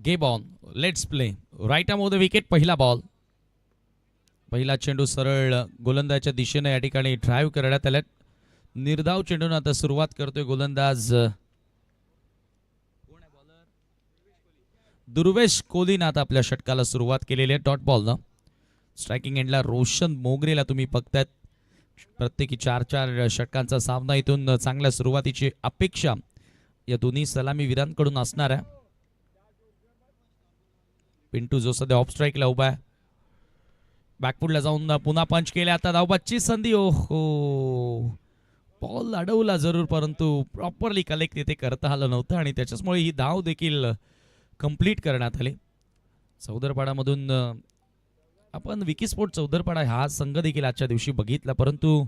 Game on, let's play. Right arm off the wicket. पहिला ball, पहिला चेंडू सरळ गोलंदाजाच्या दिशेने या ठिकाणी ड्राईव्ह करण्यात आला. निर्धाव चेंडून आता सुरुवात करतोय गोलंदाज दुर्वेश कोहलीनं आता आपल्या षटकाला सुरुवात केलेली आहे डॉट बॉल न. स्ट्रायकिंग एंडला रोशन मोगरेला तुम्ही बघतायत. प्रत्येकी 4-4 षटकांचा सामना, इथून चांगल्या सुरुवातीची अपेक्षा या दोन्ही सलामीवीरांकडून असणार आहे. पिंटू जो सध्या ऑफ स्ट्राईकला उभा आहे, बॅकफुटला जाऊन पुन्हा पंच केले. आता धावबादची संधी. ओहो, बॉल अडवला जरूर, परंतु प्रॉपरली कलेक्ट तिथे करता आलं नव्हतं आणि त्याच्यामुळे ही धाव देखील कंप्लीट करण्यात आली. चौदरपाडामधून आपण विकीस्पोर्ट चौदरपाडा हा संघ देखील आजच्या दिवशी बघितला, परंतु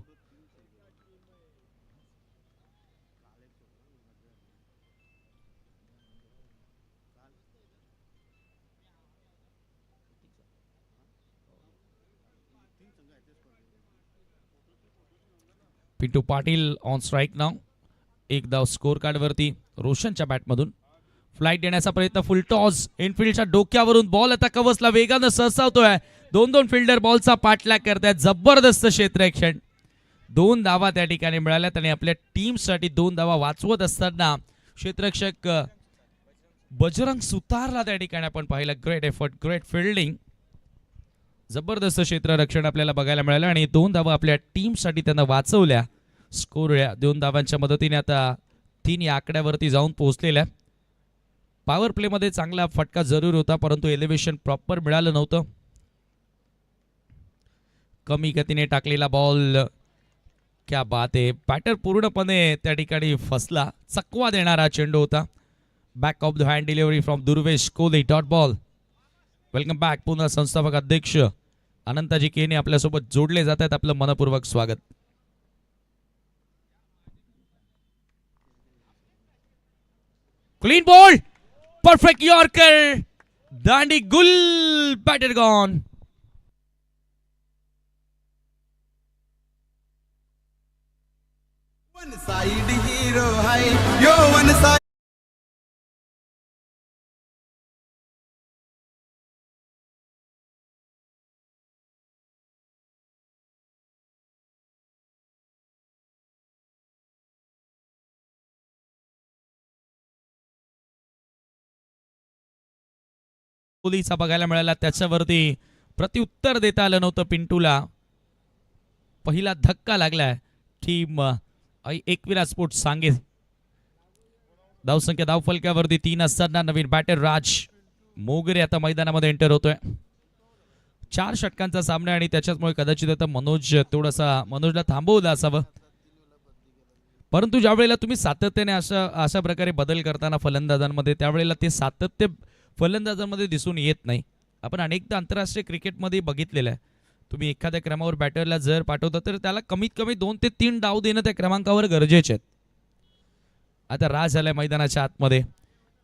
पिंटू पाटील ऑन स्ट्राईक नाव. एक धाव स्कोर कार्ड वरती रोशनच्या बॅटमधून. फ्लाईट देण्याचा प्रयत्न, फुल टॉस इनफिल्डच्या डोक्यावरून बॉल आता कवचला, वेगानं सरसावतोय. 2-2 फिल्डर बॉलचा पाठलाग करतायत. जबरदस्त क्षेत्ररक्षण. 2 धावा त्या ठिकाणी मिळाल्यात आणि आपल्या टीमसाठी 2 धावा वाचवत असताना क्षेत्ररक्षक बजरंग सुतारला त्या ठिकाणी आपण पाहिलं. ग्रेट एफर्ट, ग्रेट फिल्डिंग, जबरदस्त क्षेत्ररक्षण आपल्याला बघायला मिळालं आणि 2 धावा आपल्या टीमसाठी त्यांना वाचवल्या. स्कोर 2 धावांच्या मदतीने आता 3 या आकड्यावरती जाऊन पोहोचलेल्या. पॉवर प्लेमध्ये चांगला फटका जरूर होता, परंतु एलिव्हेशन प्रॉपर मिळालं नव्हतं. कमी गतीने टाकलेला बॉल, क्या बात आहे. बॅटर पूर्णपणे त्या ठिकाणी फसला. चकवा देणारा चेंडू होता. Back of the hand delivery from Durvesh Kohli, dot ball. Welcome back. पुन्हा संस्थापक अध्यक्ष अनंताजी केने आपल्यासोबत जोडले जात आहेत. आपलं मनपूर्वक स्वागत. क्लीन बॉल, परफेक्ट यॉर्कर, दांडी गुल, batter gone. One side hero है यो वन साइड. कोहलीचा बघायला मिळाला, त्याच्यावरती प्रत्युत्तर देता आलं नव्हतं पिंटूला. पहिला धक्का लागलाय टीम एकविरा स्पोर्ट्स सांगे. धावसंख्या धावफलक्यावरती 3 असताना नवीन बॅटर राज मोगरे आता मैदानामध्ये एंटर होतोय. 4 षटकांचा सामना आणि त्याच्यामुळे कदाचित आता मनोजला थांबवलं असावं, परंतु ज्या वेळेला तुम्ही सातत्याने अशा प्रकारे बदल करताना फलंदाजांमध्ये, त्यावेळेला ते सातत्य फलंदाजांमध्ये दिसून येत नाही. आपण अनेकदा आंतरराष्ट्रीय क्रिकेटमध्ये बघितलेलं आहे. तुम्ही एखाद्या क्रमावर बॅटरला जर पाठवता तर त्याला कमीत कमी 2 ते 3 डाव देणं त्या क्रमांकावर गरजेचे आहेत. आता राज झालाय मैदानाच्या आतमध्ये.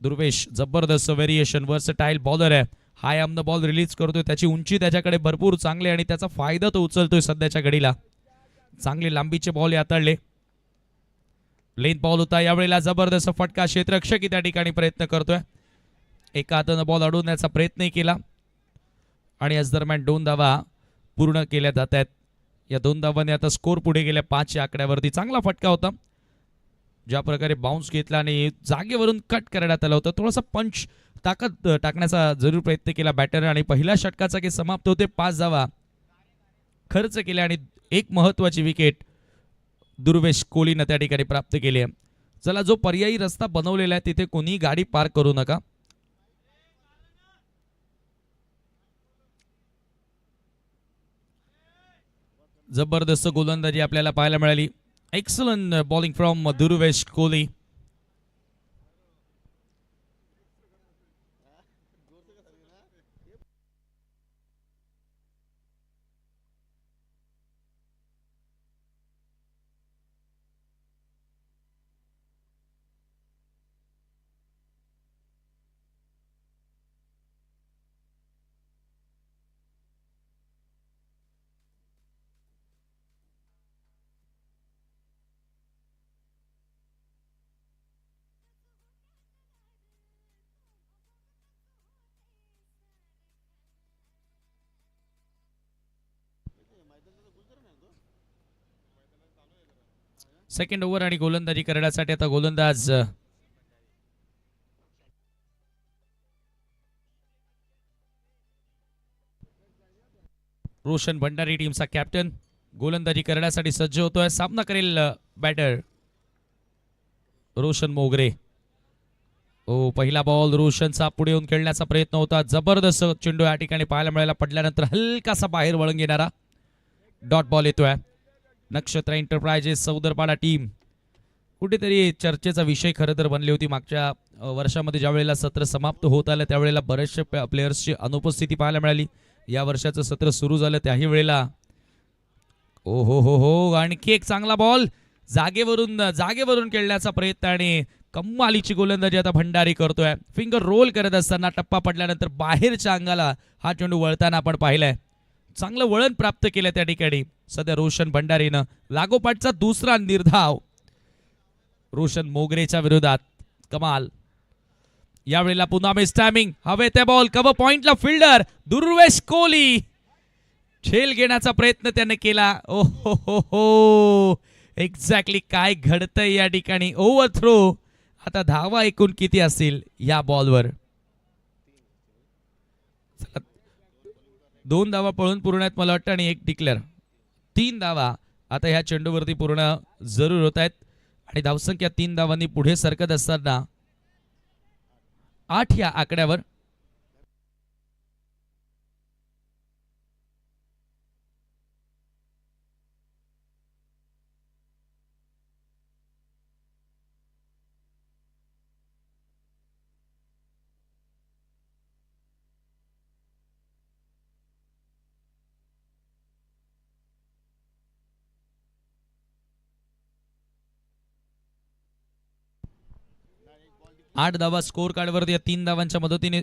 दुर्वेश जबरदस्त व्हेरिएशन, वर्सटाईल बॉलर आहे. हाय ऑन द बॉल रिलीज करतोय. त्याची उंची त्याच्याकडे भरपूर चांगली आणि त्याचा फायदा तो उचलतोय सध्याच्या घडीला. चांगले लांबीचे बॉल हाताळले. लेंथ बॉल होता यावेळेला. जबरदस्त फटका, क्षेत्ररक्षक त्या ठिकाणी प्रयत्न करतोय. एका हातानं बॉल अडवण्याचा प्रयत्न केला आणि याच दरम्यान 2 धावा पूर्ण केल्या जात आहेत. या 2 धावांनी आता स्कोर पुढे गेल्या 5 या आकड्यावरती. चांगला फटका होता, ज्या प्रकारे बाउन्स घेतला आणि जागेवरून कट करण्यात आला होता. थोडासा पंच ताकद टाकण्याचा जरूर प्रयत्न केला बॅटर आणि पहिल्या षटकाचा की समाप्त होते. 5 धावा खर्च केल्या आणि एक महत्वाची विकेट दुर्वेश कोहलीनं त्या ठिकाणी प्राप्त केली आहे. चला, जो पर्यायी रस्ता बनवलेला आहे तिथे कोणी गाडी पार्क करू नका. जबरदस्त गोलंदाजी आपल्याला पाहायला मिळाली. Excellent bowling from Durvesh Kohli. Second over आणि गोलंदाजी करण्यासाठी आता गोलंदाज रोशन भंडारी टीमचा कॅप्टन गोलंदाजी करण्यासाठी सज्ज होतोय. सामना करेल बॅटर रोशन मोगरे. पहिला बॉल रोशनचा पुढे येऊन खेळण्याचा प्रयत्न होता. जबरदस्त चेंडू या ठिकाणी पाहायला मिळाला. पडल्यानंतर हलकासा बाहेर वळून घेणारा डॉट बॉल येतोय. नक्षत्र एंटरप्राइजेस सौदरपाडा टीम कुठेतरी चर्चेचा विषय खरं तर बनली होती मागच्या वर्षामध्ये. ज्या वेळेला सत्र समाप्त होत आलं त्यावेळेला बरेचशे प्लेयर्सची अनुपस्थिती पाहायला मिळाली. या वर्षाचं सत्र सुरू झालं त्याही वेळेला ओ हो हो हो आणखी एक चांगला बॉल जागेवरून खेळण्याचा प्रयत्न आणि कम्मालीची गोलंदाजी आता भंडारी करतोय. फिंगर रोल करत असताना टप्पा पडल्यानंतर बाहेरच्या अंगाला हा चेंडू वळताना आपण पाहिलाय. चांगलं वळण प्राप्त केलं त्या ठिकाणी सध्या रोशन भंडारीनं. लागोपाठचा दुसरा निर्धाव रोशन मोगरेच्या विरोधात. कमाल. यावेळेला पुन्हा मिस टायमिंग. हवे ते बॉल कव्हर पॉइंटला फिल्डर दुर्वेश कोहली झेल घेण्याचा प्रयत्न त्याने केला. ओ हो हो हो एक्झॅक्टली काय घडतंय या ठिकाणी. Overthrow. आता धावा एकूण किती असतील या बॉलवर. 2 धावा पळून पूर्ण आहेत मला वाटतं आणि 1 डिक्लेअर. 3 धावा आता ह्या चेंडूवरती पूर्ण जरूर होत आहेत आणि धावसंख्या 3 धावांनी पुढे सरकत असताना 8 या आकड्यावर आठ धावा स्कोर कार्डवरती या 3 धावांच्या मदतीने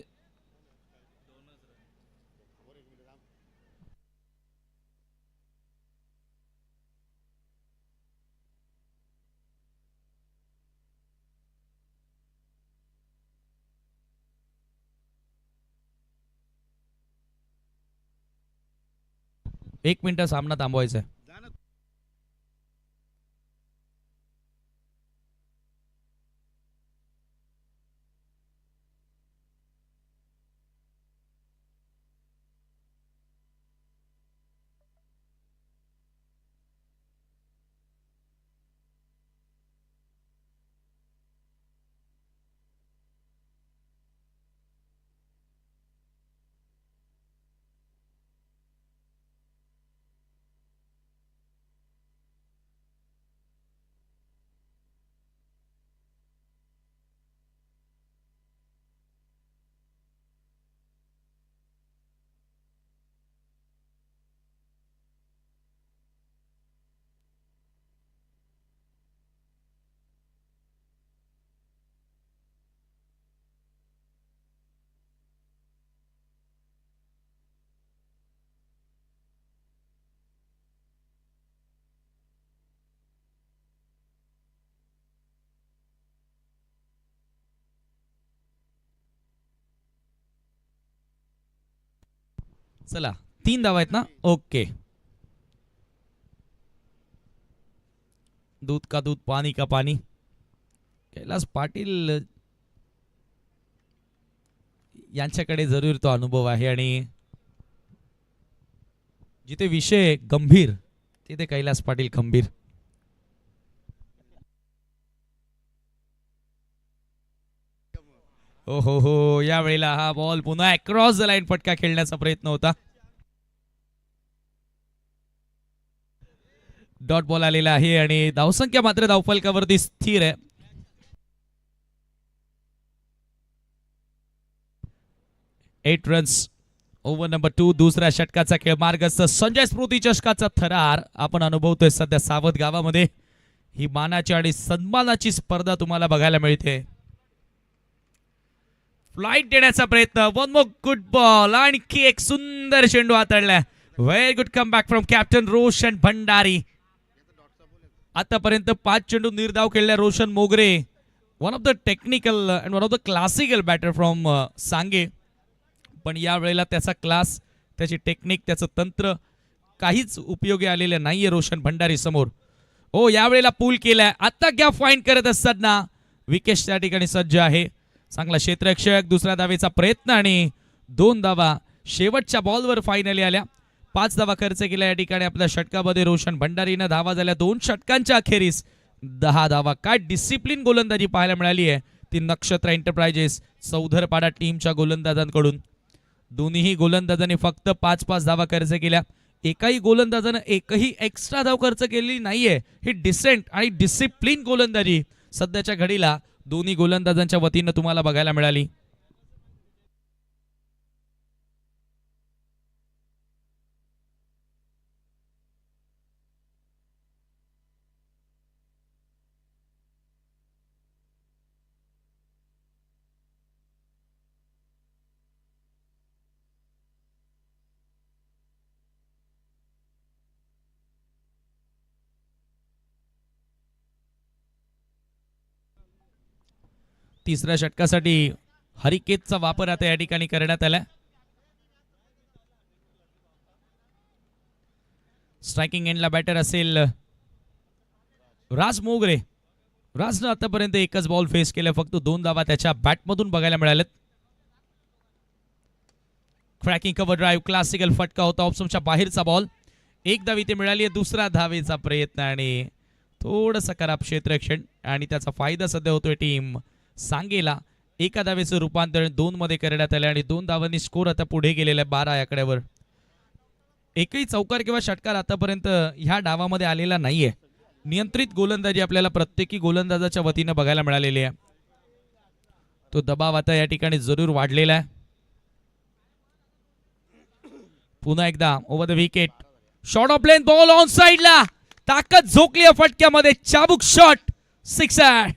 एक मिनिट सामना थांबवायचा आहे. चला 3 धावा आहेत ना. ओके. दूध का दूध पाणी का पाणी. कैलास पाटील यांच्याकडे जरूर तो अनुभव आहे आणि जिथे विषय गंभीर तिथे कैलास पाटील खंबीर. हो हो हो यावेळेला हा बॉल पुन्हा अक्रॉस द लाईन फटका खेळण्याचा प्रयत्न होता. डॉट बॉल आलेला आहे आणि धावसंख्या मात्र धावफलकावरती स्थिर आहे. Eight runs. Over number 2. दुसऱ्या षटकाचा खेळ मार्गस्थ. संजय स्मृती चषकाचा थरार आपण अनुभवतोय सध्या सावध गावामध्ये. ही मानाची आणि सन्मानाची स्पर्धा तुम्हाला बघायला मिळते. फ्लाइट देण्याचा प्रयत्न. One more good ball. आणखी एक सुंदर चेंडू हाताळला. Very good come back from captain Roshan Bhandari. आतापर्यंत 5 चेंडू निर्धाव खेळल्या Roshan Mogre. One of the technical and one of the classical batter from Sanguem. पण या वेळेला त्याचा क्लास, त्याची टेक्निक, त्याचं तंत्र काहीच उपयोगी आलेलं नाहीये रोशन भंडारी समोर. हो यावेळेला पूल केलाय. आता गॅप फाइंड करत असताना विकेश त्या ठिकाणी सज्ज आहे. चांगला क्षेत्ररक्षक, दुसऱ्या धावेचा प्रयत्न आणि 2 धावा शेवटच्या बॉलवर फायनली आल्या. 5 धावा खर्च केल्या या ठिकाणी आपल्या षटकामध्ये रोशन भंडारीनं. धावा झाल्या 2 षटकांच्या अखेरीस 10 धावा. काय डिसिप्लिन गोलंदाजी पाहायला मिळाली आहे ती नक्षत्र एंटरप्राइजेस चौधरपाडा टीमच्या गोलंदाजांकडून. दोन्ही गोलंदाजांनी फक्त 5-5 धावा खर्च केल्या. एकाही गोलंदाजानं एकही एक्स्ट्रा धाव खर्च केलेली नाहीये. ही डिसेंट आणि डिसिप्लिन गोलंदाजी सध्याच्या घडीला दोन्ही गोलंदाजांच्या वतीनं तुम्हाला बघायला मिळाली. तिसऱ्या षटकासाठी हरिकेतचा वापर आता या ठिकाणी करण्यात आला. स्ट्रायकिंग एंडला बॅटर असेल राज मोगरे. राजनं आतापर्यंत एकच बॉल फेस केला, फक्त 2 धावा त्याच्या बॅटमधून बघायला मिळाल्यात. क्रॅकिंग कव्हर ड्राईव्ह, क्लासिकल फटका होता ऑप्शनच्या बाहेरचा बॉल. 1 धाव इथे मिळाली आहे. दुसरा धावेचा प्रयत्न आणि थोडंसं खराब क्षेत्ररक्षण आणि त्याचा फायदा सध्या होतोय टीम सांगेला. एका धावेचं रूपांतरण 2 मध्ये करण्यात आले आणि 2 धावांनी स्कोर आता पुढे गेलेला आहे 12 आकड्यावर. एकही चौकार किंवा षटकार आतापर्यंत ह्या डावामध्ये आलेला नाहीये. नियंत्रित गोलंदाजी आपल्याला प्रत्येकी गोलंदाजाच्या वतीनं बघायला मिळालेली आहे. तो दबाव आता या ठिकाणी जरूर वाढलेला आहे. पुन्हा एकदा over the wicket, short of length ball on साइडला, ताकद झोकली फटक्यामध्ये, चाबुक shot, sixer.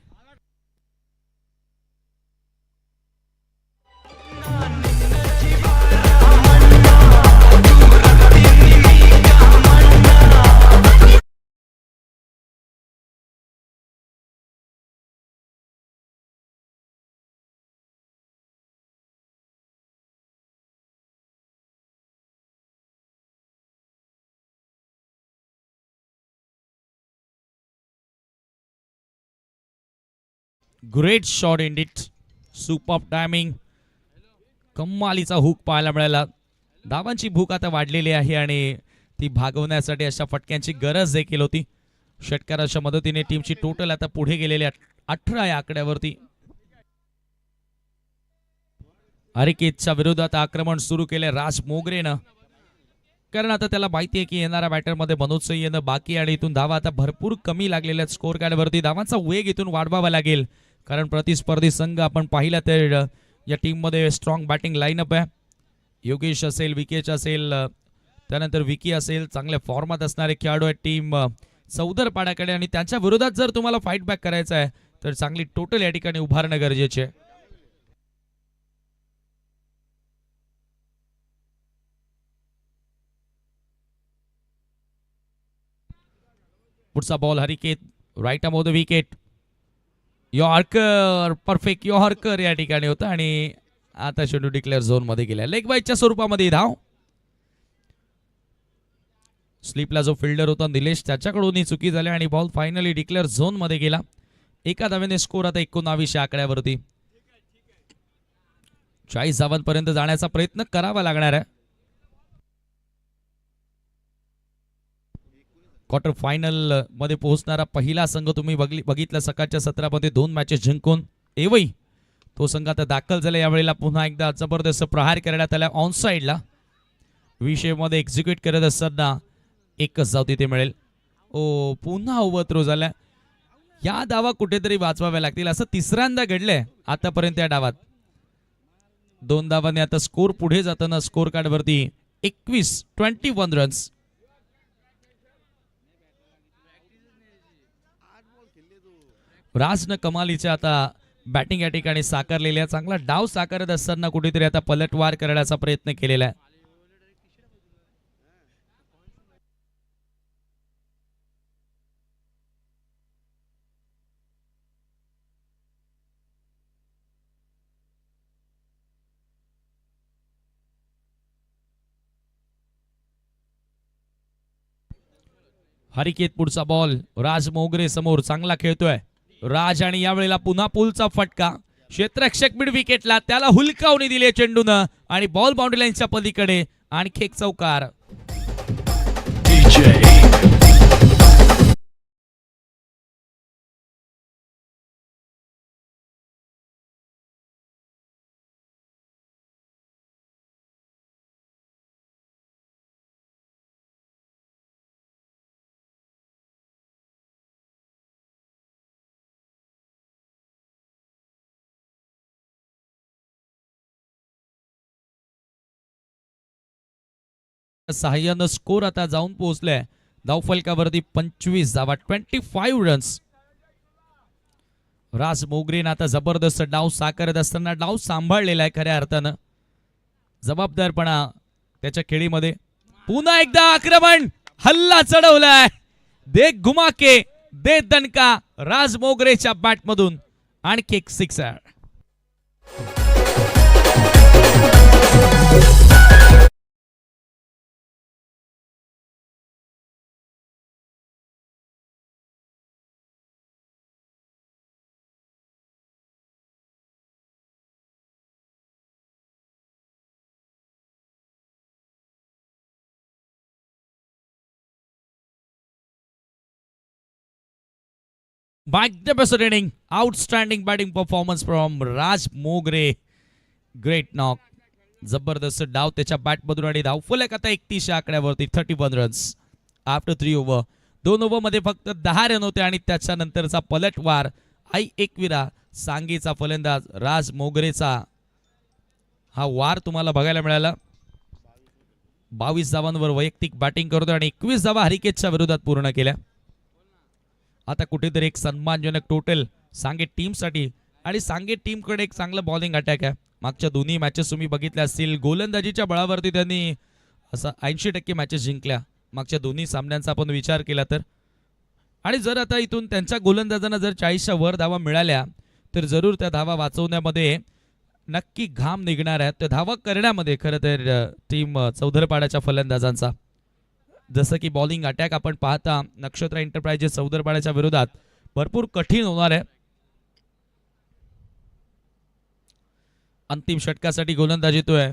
Great shot in it, super timing, कमालीचा हुक पाहायला मिळाला. धावांची भूक आता वाढलेली आहे आणि ती भागवण्यासाठी अशा फटक्यांची गरज देखील होती. षटकाराच्या मदतीने टीमची टोटल आता पुढे गेलेली 18 या आकड्यावरती. हरिकेतच्या विरोधात आक्रमण सुरू केले राज मोगरेनं, कारण आता त्याला माहिती आहे की येणाऱ्या बॅटरमध्ये मनोज सई येणं बाकी आणि इथून धावा आता भरपूर कमी लागलेल्या आहेत स्कोर कार्डवरती. धावांचा वेग इथून वाढवावा लागेल कारण प्रतिस्पर्धी संघ आपण पाहिला तर या टीममध्ये स्ट्रॉंग बॅटिंग लाईनअप आहे. योगेश असेल, विकेश असेल, त्यानंतर विकी असेल, चांगल्या फॉर्मात असणारे खेळाडू आहेत टीम चौधरपाड्याकडे आणि त्यांच्या विरोधात जर तुम्हाला फाईट बॅक करायचं आहे तर चांगली टोटल या ठिकाणी उभारणं गरजेचे आहे. पुढचा बॉल हरिकेत, right of the wicket, yorker, perfect yorker या ठिकाणी होता आणि आता शेड्यू डिक्लेअर झोन मध्ये गेला. लेग बाईटच्या स्वरूपामध्ये धाव. स्लिपला जो फिल्डर होता निलेश त्याच्याकडून चुकी झाली आणि बॉल फायनली डिक्लेअर झोन मध्ये गेला. एका धावेने स्कोर आता 19 आकड्यावरती. 40 धावांपर्यंत जाण्याचा प्रयत्न करावा लागणार आहे. क्वार्टर फायनल मध्ये पोहोचणारा पहिला संघ तुम्ही बघितलं सकाळच्या सत्रामध्ये 2 मॅचेस जिंकून एवई तो संघ आता दाखल झाला. यावेळेला पुन्हा एकदा जबरदस्त प्रहार करण्यात आला ऑन साइडला. विषयमध्ये एक्झिक्यूट करत असताना एकच धाव तिथे मिळेल. ओ पुन्हा ओव्हर थ्रो झाला. या धावा कुठेतरी वाचवाव्या लागतील असं तिसऱ्यांदा घडलंय आतापर्यंत या डावात. 2 धावांनी आता स्कोर पुढे जाताना स्कोर कार्ड वरती 21 रन्स. राजनं कमालीच्या आता बॅटिंग या ठिकाणी साकारलेली आहे. चांगला डाव साकारत असताना कुठेतरी आता पलटवार करण्याचा प्रयत्न केलेला आहे. हरिकेत पुढचा बॉल राज मोगरे समोर चांगला खेळतोय राज आणि यावेळेला पुन्हा पुलचा फटका क्षेत्ररक्षक मिड विकेटला त्याला हुलकावणी दिली चेंडूनं आणि बॉल बाउंड्री लाईनच्या पलीकडे आणखी एक चौकार. सहाय्यानं स्कोर आता जाऊन पोहोचलाय धावफलकावरती 25 धावा 25 रन्स. राज मोगरेनं आता जबरदस्त डाव साकारत असताना डाव सांभाळलेला आहे खऱ्या अर्थानं. जबाबदारपणा त्याच्या खेळीमध्ये पुन्हा एकदा आक्रमण हल्ला चढवलाय दे घुमाके दे दणका राज मोगरेच्या बॅटमधून आणखी एक sixer. Magnificent inning, outstanding batting performance from Raj Mogre. Great knock. जबरदस्त डाव त्याच्या बॅटमधून आणि धावफलक आता 31 आकड्यावरती 31 रन्स आफ्टर 3 ओव्हर. 2 ओव्हर मध्ये फक्त 10 रन होते आणि त्याच्यानंतरचा पलटवार आई एकविरा सांगीचा फलंदाज राज मोगरेचा हा वार तुम्हाला बघायला मिळाला. 22 धावांवर वैयक्तिक बॅटिंग करतो आणि 21 धावा हरिकेतच्या विरोधात पूर्ण केल्या. आता कुठेतरी एक सन्मानजनक टोटल सांगे टीमसाठी आणि सांगे टीमकडे एक चांगलं बॉलिंग अटॅक आहे. मागच्या दोन्ही मॅचेस तुम्ही बघितल्या असतील गोलंदाजीच्या बळावरती त्यांनी असं 80% मॅचेस जिंकल्या मागच्या दोन्ही सामन्यांचा आपण विचार केला तर. आणि जर आता इथून त्यांच्या गोलंदाजांना जर 40च्या वर धावा मिळाल्या तर जरूर त्या धावा वाचवण्यामध्ये नक्की घाम निघणार आहे. त्या धावा करण्यामध्ये खरं तर टीम चौधरपाड्याच्या फलंदाजांचा जसं की बॉलिंग अटॅक आपण पाहता नक्षत्र एंटरप्राइजेस चौधरपाड्याच्या विरोधात भरपूर कठीण होणार आहे. अंतिम षटकासाठी गोलंदाजी तो आहे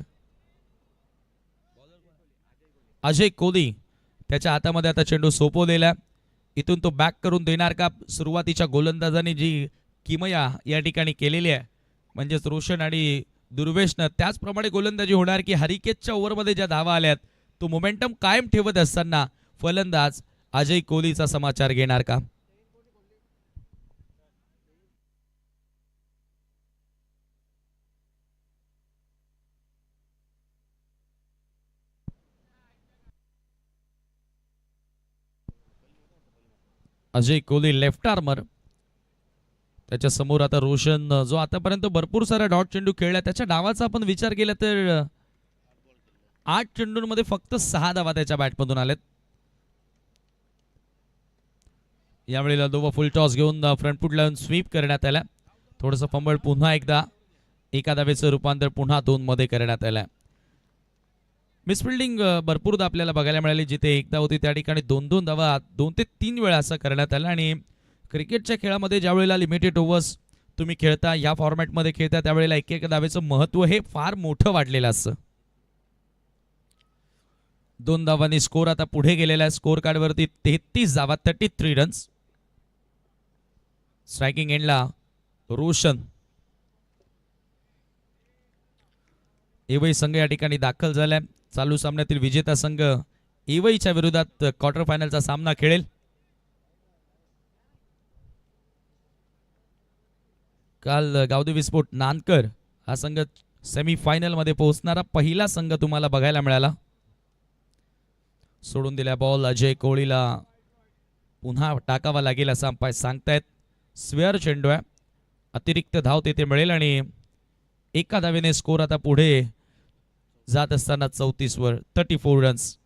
अजय कोहली. त्याच्या हातामध्ये आता चेंडू सोपवलेला. इथून तो बॅक करून देणार का. सुरुवातीच्या गोलंदाजांनी जी किमया या ठिकाणी केलेली आहे म्हणजेच रोशन आणि दुर्वेशनं त्याचप्रमाणे गोलंदाजी होणार की हरिकेतच्या ओव्हरमध्ये ज्या धावा आल्यात तो मोमेंटम कायम ठेवत असताना फलंदाज अजय कोहलीचा समाचार घेणार का. Ajay Kohli left armour. त्याच्या समोर आता रोशन जो आतापर्यंत भरपूर सारा डॉट चेंडू खेळला त्याच्या डावाचा आपण विचार केला तर 8 चेंडूंमध्ये फक्त 6 धावा त्याच्या बॅटमधून आलेत. यावेळेला दोवा फुल टॉस घेऊन फ्रंट फूट लावून स्वीप करण्यात आला. थोडंसं फंबळ पुन्हा एकदा एका धावेचं रूपांतर पुन्हा 2 मध्ये करण्यात आलं. मिसफिल्डिंग भरपूरदा आपल्याला बघायला मिळाली. जिथे एकदा होती त्या ठिकाणी 2-2 धावा 2 ते 3 वेळा असं करण्यात आलं. आणि क्रिकेटच्या खेळामध्ये ज्या वेळेला लिमिटेड ओव्हर्स तुम्ही खेळता या फॉर्मॅटमध्ये खेळता त्यावेळेला एक एक धावेचं महत्त्व हे फार मोठं वाढलेलं असतं. 2 धावांनी स्कोर आता पुढे गेलेला आहे. स्कोर कार्डवरती 33 धावा 33 रन्स. स्ट्रायकिंग एंडला रोशन. एवई संघ या ठिकाणी दाखल झालाय. चालू सामन्यातील विजेता संघ एवईच्या विरोधात क्वार्टर फायनलचा सामना खेळेल. काल गावदेवी स्पोर्ट नानकर हा संघ सेमी फायनल मध्ये पोहोचणारा पहिला संघ तुम्हाला बघायला मिळाला. सोडून दिल्या बॉल अजय कोहलीला पुन्हा टाकावा लागेल असं अंपायर सांगतायत. स्वेअर चेंडू आहे. अतिरिक्त धाव तेथे मिळेल आणि एका धावेने स्कोर आता पुढे जात असताना 34 वर 34 रन्स.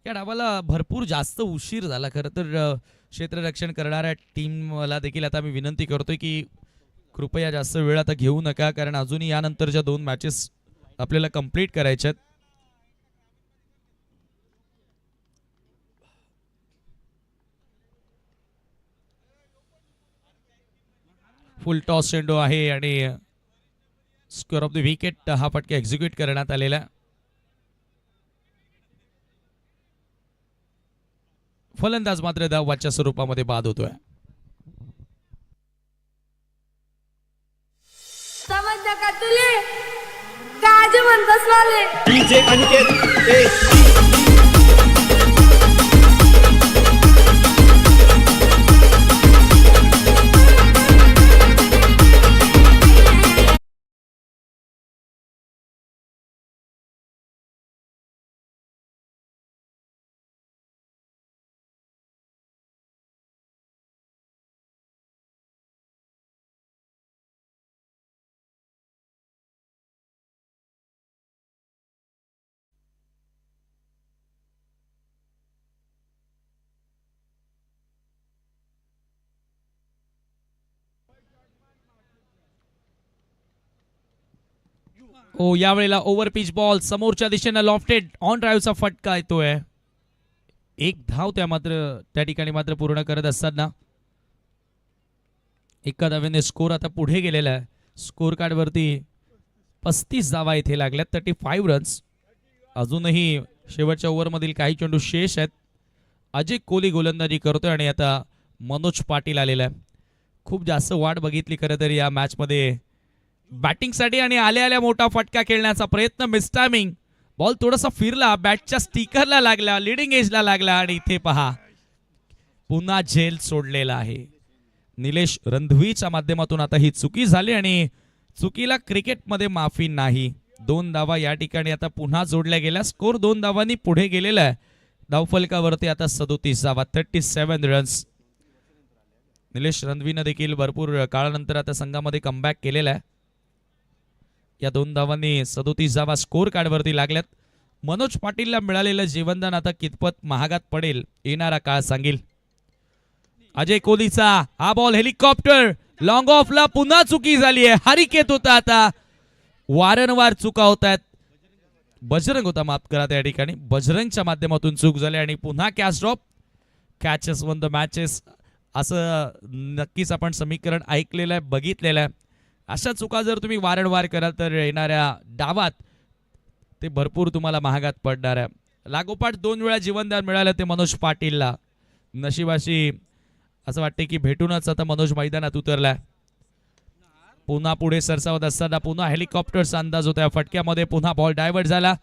या डावाला भरपूर जास्त उशीर झाला. खरं तर क्षेत्ररक्षण करणाऱ्या टीमला देखील आता मी विनंती करतोय की कृपया जास्त वेळ आता घेऊ नका कारण अजूनही यानंतरच्या 2 मॅचेस आपल्याला कंप्लीट करायच्या आहेत. फुल टॉस चेंडू आहे आणि स्क्वेअर ऑफ द विकेट हा फटका एक्झिक्यूट करण्यात आलेला आहे. फलंदाज मात्र धावाच्या स्वरूपामध्ये बाद होतोय. समजलं का तुले काज म्हणतस वाले डीजे अनिकेत ए ओ यावेळेला ओव्हर पिच बॉल समोरच्या दिशेनं लॉफ्टेड ऑन ड्राईव्हचा फटका येतोय. एक धाव त्या ठिकाणी मात्र पूर्ण करत असताना एका धावेने स्कोर आता पुढे गेलेला आहे. स्कोर कार्ड वरती 35 धावा इथे लागल्यात, 35 रन्स. अजूनही शेवटच्या ओव्हरमधील काही चेंडू शेष आहेत. अजय कोहली गोलंदाजी करतोय आणि आता मनोज पाटील आलेला आहे. खूप जास्त वाट बघितली खरं तर या मॅचमध्ये बॅटिंगसाठी आणि आल्या आल्या मोठा फटका खेळण्याचा प्रयत्न. मिसटायमिंग बॉल थोडासा फिरला, बॅटच्या स्टिकरला लागला, लिडिंग एजला लागला आणि इथे पहा पुन्हा झेल सोडलेला आहे. निलेश रंधवीच्या माध्यमातून आता ही चुकी झाली आणि चुकीला क्रिकेटमध्ये माफी नाही. 2 धावा या ठिकाणी आता पुन्हा जोडल्या गेल्या. स्कोर 2 धावांनी पुढे गेलेला आहे. धावफलकावरती आता 37 धावा, 37 रन्स. निलेश रंधवीनं देखील भरपूर काळानंतर आता संघामध्ये कमबॅक केलेला आहे. या 2 धावांनी 37 धावा स्कोर कार्डवरती लागल्यात. मनोज पाटीलला मिळालेलं जीवनदान आता कितपत महागात पडेल येणारा काळ सांगेल. अजय कोहलीचा हा बॉल हेलिकॉप्टर लॉंग ऑफला पुन्हा चुकी झाली आहे. हारिकेत होता, आता वारंवार चुका होत आहेत. बजरंग होता, माफ करा, त्या ठिकाणी बजरंगच्या माध्यमातून चूक झाली आणि पुन्हा catch drop. Catches one the matches असं नक्कीच आपण समीकरण ऐकलेलं आहे, बघितलेलं आहे. अशा चुका जर तुम्ही वारंवार कराल तर येणाऱ्या डावात ते भरपूर तुम्हाला महागात पडणार आहे. लागोपाठ 2 वेळा जीवनदान मिळालं ते मनोज पाटीलला. नशिबाशी असं वाटते की भेटूनच आता मनोज मैदानात उतरलाय. पुन्हा पुढे सरसावत असताना पुन्हा हेलिकॉप्टरचा अंदाज होता. फटक्यामध्ये पुन्हा बॉल डायव्हर्ट झाला.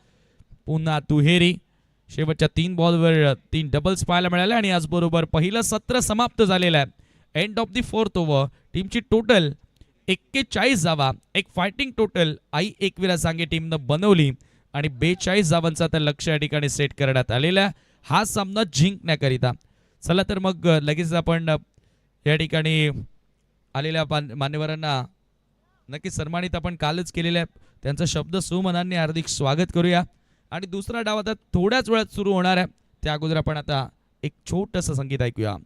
पुन्हा दुहेरी. शेवटच्या 3 बॉलवर 3 डबल्स पाहायला मिळाले आणि याचबरोबर पहिलं सत्र समाप्त झालेलं आहे. End of the 4th over. टीमची टोटल 41 धावा, एक फायटिंग टोटल आई एकविरा सांगे टीमनं बनवली आणि 42 धावांचा आता लक्ष या ठिकाणी सेट करण्यात आलेला आहे हा सामना जिंकण्याकरिता. चला तर मग लगेच आपण या ठिकाणी आलेल्या मान्यवरांना नक्की सन्मानित आपण कालच केलेले आहे. त्यांचा शब्द सुमनांनी हार्दिक स्वागत करूया. आणि दुसरा डाव आता थोड्याच वेळात सुरू होणार आहे. त्या अगोदर आपण आता एक छोटंसं संगीत ऐकूया.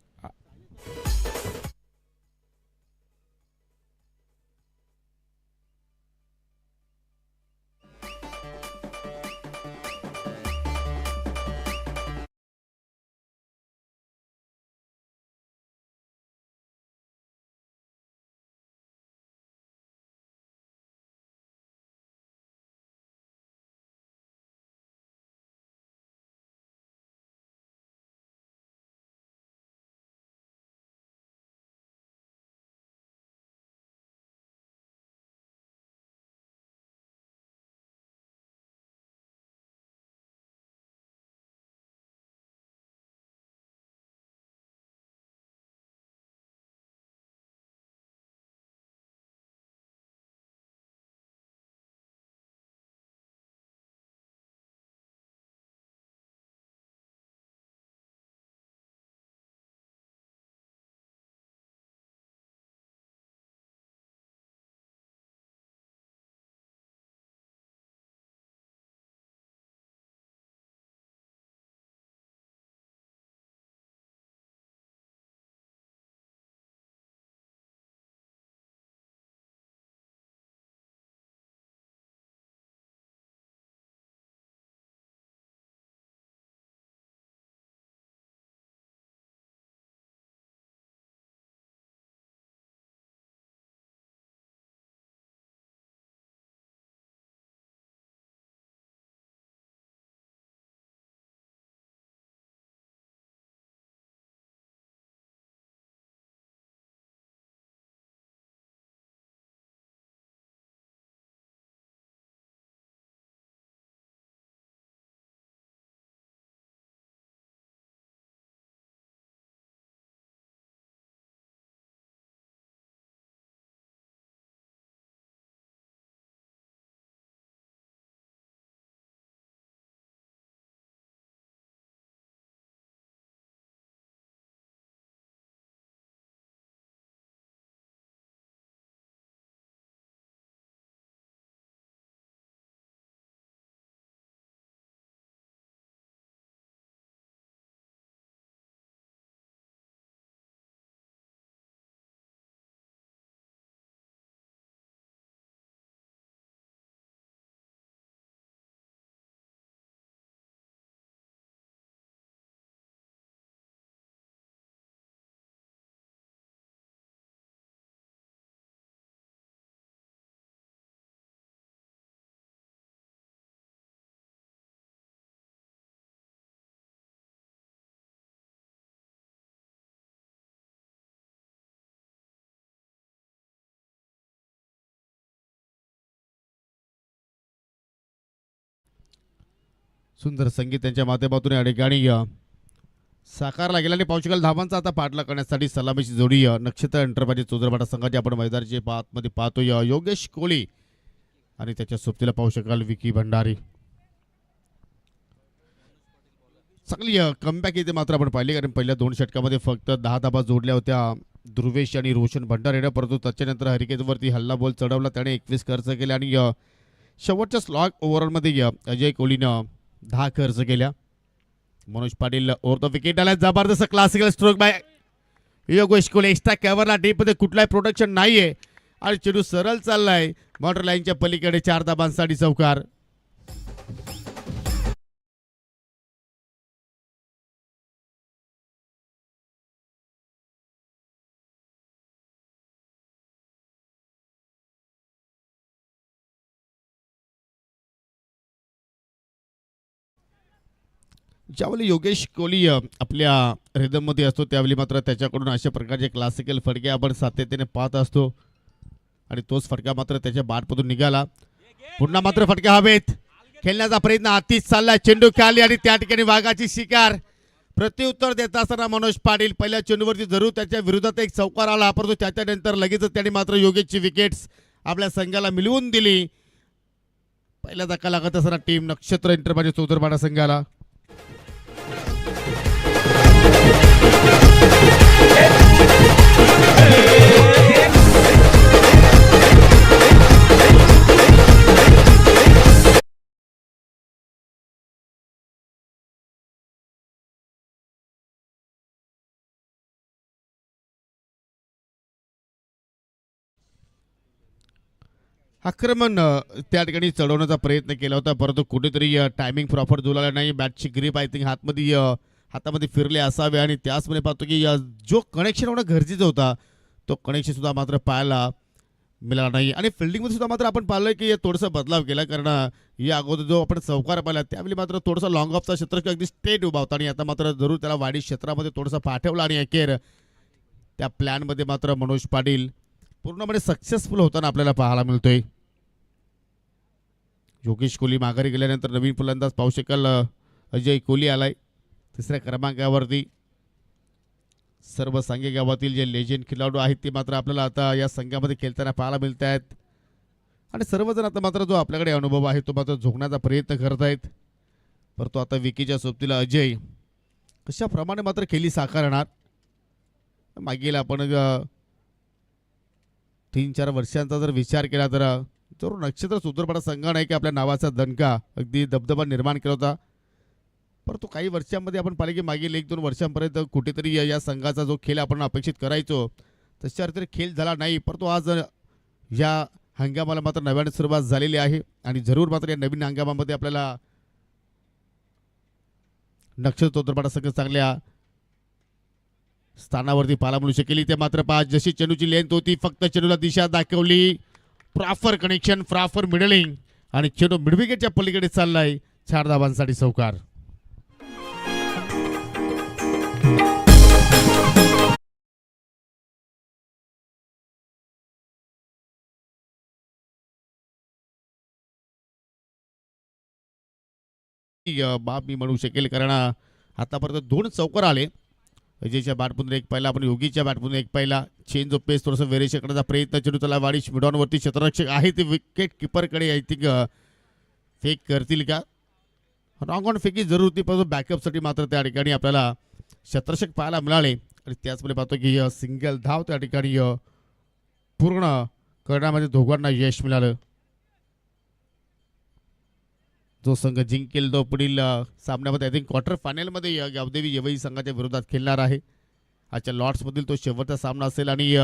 सुंदर संगीत त्यांच्या माध्यमातून या ठिकाणी साकारला गेला आणि पावशेकल धावांचा आता पाठलाग करण्यासाठी सलामीची जोडी नक्षत्र एंटरप्राइजेस चौदरपाटा संघाची आपण मैदानाचे आतमध्ये पाहतोय योगेश कोहली आणि त्याच्या सोबतीला पाहू शकाल विकी भंडारी. चांगली कमबॅक इथे मात्र आपण पाहिली कारण पहिल्या 2 षटकामध्ये फक्त 10 धाबा जोडल्या होत्या ध्रुवेश आणि रोशन भंडारीने, परंतु त्याच्यानंतर हरिकेतवरती हल्ला बॉल चढवला, त्याने 21 खर्च केले आणि शेवटच्या स्लॉग ओव्हरमध्ये अजय कोहलीनं 10 खर्च केल्या. Manoj Patil over the wicket आला, जबरदस्त classical stroke by Yogesh Kohli. Extra कव्हरला डीपमध्ये कुठलाही प्रोटेक्शन नाहीये आणि चेंडू सरळ चाललाय मॉटर लाईनच्या पलीकडे 4 धाबांसाठी चौकार. ज्यावेळी योगेश कोहली आपल्या रिदममध्ये असतो त्यावेळी मात्र त्याच्याकडून अशा प्रकारचे क्लासिकल फटके आपण सातत्याने पाहत असतो आणि तोच फटका मात्र त्याच्या बॅटमधून निघाला. पुन्हा मात्र फटके हवेत, खेळण्याचा प्रयत्न हातीच चालला, चेंडू खाली आणि त्या ठिकाणी वाघाची शिकार. प्रत्युत्तर देत असताना मनोज पाटील पहिल्या चेंडूवरती जरूर त्याच्या विरोधात एक चौकार आला, परंतु त्याच्यानंतर लगेचच त्याने मात्र योगेशची विकेट्स आपल्या संघाला मिळवून दिली. पहिला धक्का लागत असताना टीम नक्षत्र एंटरप्राइजेस चौदरपाडा संघाला. आक्रमण त्या ठिकाणी चढवण्याचा प्रयत्न केला होता, परंतु कुठेतरी टायमिंग प्रॉपर जुळाला नाही. बॅटची ग्रीप आय थिंक हातामध्ये फिरले असावे आणि त्याचमध्ये पाहतो की जो कनेक्शन होणं गरजेचं होता तो कनेक्शन सुद्धा मात्र पाहायला मिळाला नाही. आणि फिल्डिंगमध्ये सुद्धा मात्र आपण पाहिलं की थोडंसं बदलाव केला, कारण या अगोदर जो आपण चौकार पाहिला त्यावेळी मात्र थोडंसं लॉंग ऑफचा क्षेत्र अगदी स्ट्रेट उभा होता आणि आता मात्र जरूर त्याला वाडी क्षेत्रामध्ये थोडंसं पाठवलं आणि अखेर त्या प्लॅनमध्ये मात्र मनोज पाटील पूर्णपणे सक्सेसफुल होताना आपल्याला पाहायला मिळतोय. योगेश कोहली माघारी गेल्यानंतर नवीन फलंदाज पाहू शकाल अजय कोहली आलाय 3ऱ्या क्रमांकावरती. सर्व सांगे गावातील जे लेजेंड खेळाडू आहेत ते मात्र आपल्याला आता या संघामध्ये खेळताना पाहायला मिळत आहेत आणि सर्वजण आता मात्र जो आपल्याकडे अनुभव आहे तो मात्र झोकण्याचा प्रयत्न करत आहेत. परंतु आता विकीच्या सोबतीला अजय कशाप्रमाणे मात्र खेळी साकारणार. मागील आपण 3-4 वर्षांचा जर विचार केला तर जरूर नक्षत्र चौदरपाडा संघाने आहे की आपल्या नावाचा दणका अगदी दबदबा निर्माण केला होता, परंतु काही वर्षांमध्ये आपण पाहिले की मागील 1-2 वर्षांपर्यंत कुठेतरी या संघाचा जो खेळ आपण अपेक्षित करायचो तशा अर्थाने खेळ झाला नाही. परंतु आज या हंगामाला मात्र नव्याने सुरुवात झालेली आहे आणि जरूर मात्र या नवीन हंगामामध्ये आपल्याला नक्षत्र चौदरपाडा संघ चांगल्या स्थानावरती पाहायला मिळू शकेल. ते मात्र पहा जशी चेंडूची लेंथ होती फक्त चेंडूला दिशा दाखवली, प्रॉपर कनेक्शन, प्रॉपर मिडलिंग आणि चेंडू मिडविकेटच्या पलीकडे चाललाय 4 धाबांसाठी चौकार. बाब मी म्हणू शकेल कारण आतापर्यंत 2 चौकार आले. अजयच्या बॅटमधून एक पहिला, आपण योगीच्या बॅटमधून एक पहिला. चेंज ऑफ पेस थोडंसं व्हेरिएशन करण्याचा प्रयत्न, चेंडू त्याला वाडीश मिडॉनवरती क्षेत्ररक्षक आहे ते विकेट किपरकडे आय थिंक फेक करतील का. रॉंग ऑन फेकी जरूर होती, परंतु बॅकअपसाठी मात्र त्या ठिकाणी आपल्याला क्षेत्ररक्षक पाहायला मिळाले आणि त्याचमध्ये पाहतो की सिंगल धाव त्या ठिकाणी पूर्ण करण्यामध्ये दोघांना यश मिळालं. जो संघ जिंकेल तो पुढील सामन्यामध्ये आय थिंक क्वार्टर फायनलमध्ये गावदेवी येवई संघाच्या विरोधात खेळणार आहे. आजच्या लॉर्ड्समधील तो शेवटचा सामना असेल आणि